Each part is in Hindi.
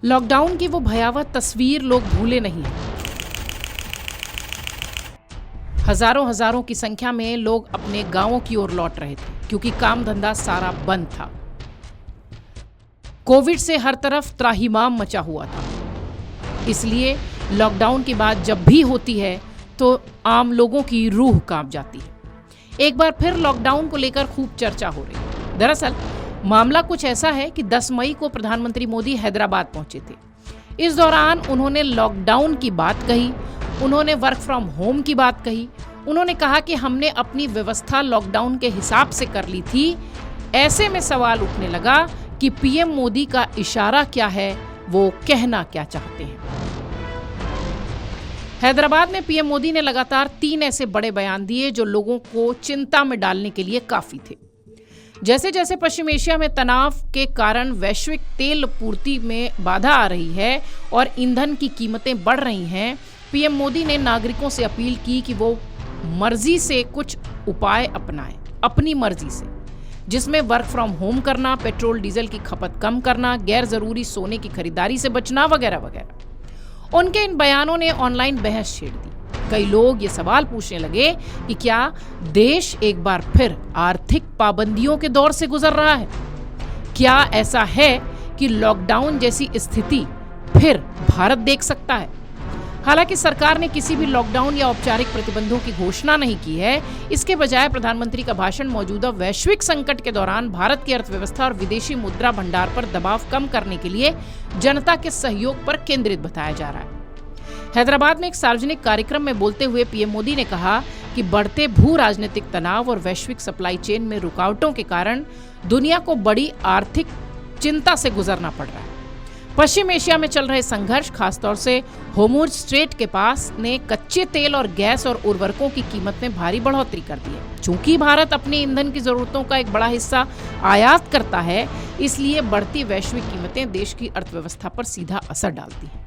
लॉकडाउन की वो भयावह तस्वीर लोग भूले नहीं हैं। हजारों की संख्या में लोग अपने गांवों की ओर लौट रहे थे क्योंकि काम धंधा सारा बंद था। कोविड से हर तरफ त्राहिमाम मचा हुआ था। इसलिए लॉकडाउन की बात जब भी होती है तो आम लोगों की रूह कांप जाती है। एक बार फिर लॉकडाउन को लेकर खूब चर्चा हो रही है। दरअसल मामला कुछ ऐसा है कि 10 मई को प्रधानमंत्री मोदी हैदराबाद पहुंचे थे। इस दौरान उन्होंने लॉकडाउन की बात कही, उन्होंने वर्क फ्रॉम होम की बात कही, उन्होंने कहा कि हमने अपनी व्यवस्था लॉकडाउन के हिसाब से कर ली थी। ऐसे में सवाल उठने लगा कि पीएम मोदी का इशारा क्या है, वो कहना क्या चाहते हैं। हैदराबाद में पीएम मोदी ने लगातार 3 ऐसे बड़े बयान दिए जो लोगों को चिंता में डालने के लिए काफी थे। जैसे जैसे पश्चिम एशिया में तनाव के कारण वैश्विक तेल पूर्ति में बाधा आ रही है और ईंधन की कीमतें बढ़ रही हैं, पीएम मोदी ने नागरिकों से अपील की कि वो मर्जी से कुछ उपाय अपनाएं, अपनी मर्जी से, जिसमें वर्क फ्रॉम होम करना, पेट्रोल डीजल की खपत कम करना, गैर जरूरी सोने की खरीदारी से बचना वगैरह वगैरह। उनके इन बयानों ने ऑनलाइन बहस छेड़ दी। कई लोग ये सवाल पूछने लगे कि क्या देश एक बार फिर आर्थिक पाबंदियों के दौर से गुजर रहा है? क्या ऐसा है कि लॉकडाउन जैसी स्थिति फिर भारत देख सकता है? हालांकि सरकार ने किसी भी लॉकडाउन या औपचारिक प्रतिबंधों की घोषणा नहीं की है। इसके बजाय प्रधानमंत्री का भाषण मौजूदा वैश्विक संकट के दौरान भारत की अर्थव्यवस्था और विदेशी मुद्रा भंडार पर दबाव कम करने के लिए जनता के सहयोग पर केंद्रित बताया जा रहा है। हैदराबाद में एक सार्वजनिक कार्यक्रम में बोलते हुए पीएम मोदी ने कहा कि बढ़ते भू राजनीतिक तनाव और वैश्विक सप्लाई चेन में रुकावटों के कारण दुनिया को बड़ी आर्थिक चिंता से गुजरना पड़ रहा है। पश्चिम एशिया में चल रहे संघर्ष, खासतौर से होर्मुज़ स्ट्रेट के पास, ने कच्चे तेल और गैस और उर्वरकों की कीमत में भारी बढ़ोतरी कर दी है। चूंकि भारत अपनी ईंधन की जरूरतों का एक बड़ा हिस्सा आयात करता है, इसलिए बढ़ती वैश्विक कीमतें देश की अर्थव्यवस्था पर सीधा असर डालती हैं।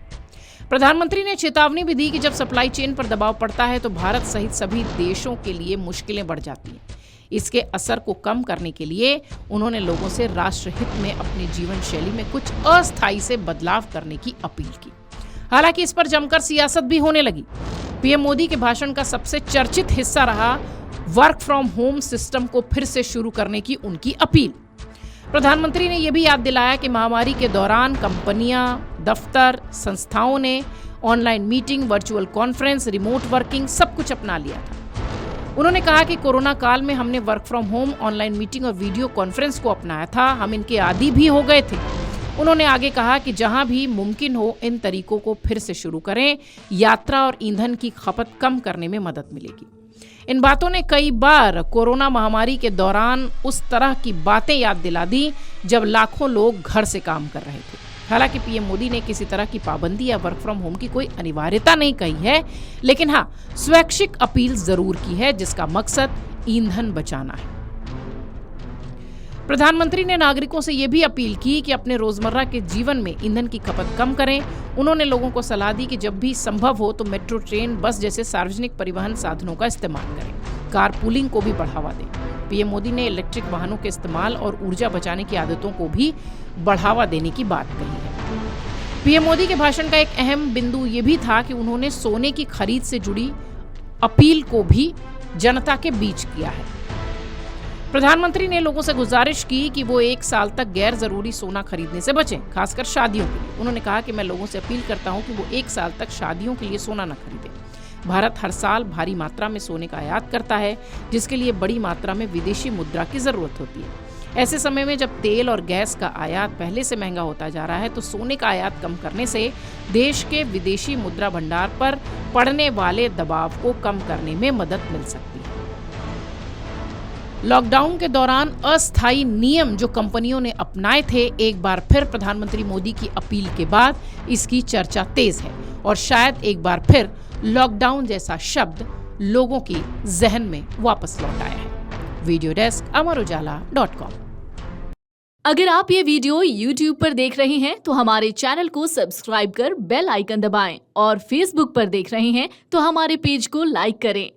प्रधानमंत्री ने चेतावनी भी दी कि जब सप्लाई चेन पर दबाव पड़ता है तो भारत सहित सभी देशों के लिए मुश्किलें बढ़ जाती हैं। इसके असर को कम करने के लिए उन्होंने लोगों से राष्ट्र हित में अपनी जीवन शैली में कुछ अस्थायी से बदलाव करने की अपील की। हालांकि इस पर जमकर सियासत भी होने लगी। पीएम मोदी के भाषण का सबसे चर्चित हिस्सा रहा वर्क फ्रॉम होम सिस्टम को फिर से शुरू करने की उनकी अपील। प्रधानमंत्री ने यह भी याद दिलाया कि महामारी के दौरान कंपनियां, दफ्तर, संस्थाओं ने online meeting, virtual conference, remote working सब कुछ अपना लिया था। उन्होंने कहा कि कोरोना काल में हमने work from home, online meeting और वीडियो कॉन्फ्रेंस को अपनाया था। हम इनके आदी भी हो गए थे। उन्होंने आगे कहा कि जहां भी मुमकिन हो इन तरीकों को फिर से शुरू करें। यात्रा और ईंधन की खपत कम करने में मदद मिलेगी। इन बातों ने कई बार कोरोना महामारी के दौरान उस तरह की बातें याद दिला दी जब लाखों लोग घर से काम कर रहे थे। हालांकि पीएम मोदी ने किसी तरह की पाबंदी या वर्क फ्रॉम होम की कोई अनिवार्यता नहीं कही है, लेकिन हाँ, स्वैच्छिक अपील जरूर की है जिसका मकसद ईंधन बचाना है। प्रधानमंत्री ने नागरिकों से यह भी अपील की कि अपने रोजमर्रा के जीवन में ईंधन की खपत कम करें। उन्होंने लोगों को सलाह दी कि जब भी संभव हो तो मेट्रो, ट्रेन, बस जैसे सार्वजनिक परिवहन साधनों का इस्तेमाल करें। कारपूलिंग को भी बढ़ावा दें। पीएम मोदी ने इलेक्ट्रिक वाहनों के इस्तेमाल और ऊर्जा बचाने की आदतों को भी बढ़ावा देने की बात कही है। पीएम मोदी के भाषण का एक अहम बिंदु ये भी था कि उन्होंने सोने की खरीद से जुड़ी अपील को भी जनता के बीच किया है। प्रधानमंत्री ने लोगों से गुजारिश की कि वो 1 साल तक गैर जरूरी सोना खरीदने से बचें, खासकर शादियों के लिए। उन्होंने कहा कि मैं लोगों से अपील करता हूं कि वो 1 साल तक शादियों के लिए सोना न खरीदें। भारत हर साल भारी मात्रा में सोने का आयात करता है, जिसके लिए बड़ी मात्रा में विदेशी मुद्रा की जरूरत होती है। ऐसे समय में जब तेल और गैस का आयात पहले से महंगा होता जा रहा है, तो सोने का आयात कम करने से देश के विदेशी मुद्रा भंडार पर पड़ने वाले दबाव को कम करने में मदद मिल सकती है। लॉकडाउन के दौरान अस्थायी नियम जो कंपनियों ने अपनाए थे, एक बार फिर प्रधानमंत्री मोदी की अपील के बाद इसकी चर्चा तेज है और शायद एक बार फिर लॉकडाउन जैसा शब्द लोगों की जहन में वापस लौट आया है। Video desk amarujala.com। अगर आप ये वीडियो YouTube पर देख रहे हैं तो हमारे चैनल को सब्सक्राइब कर बेल आइकन दबाएं और Facebook पर देख रहे हैं तो हमारे पेज को लाइक करें।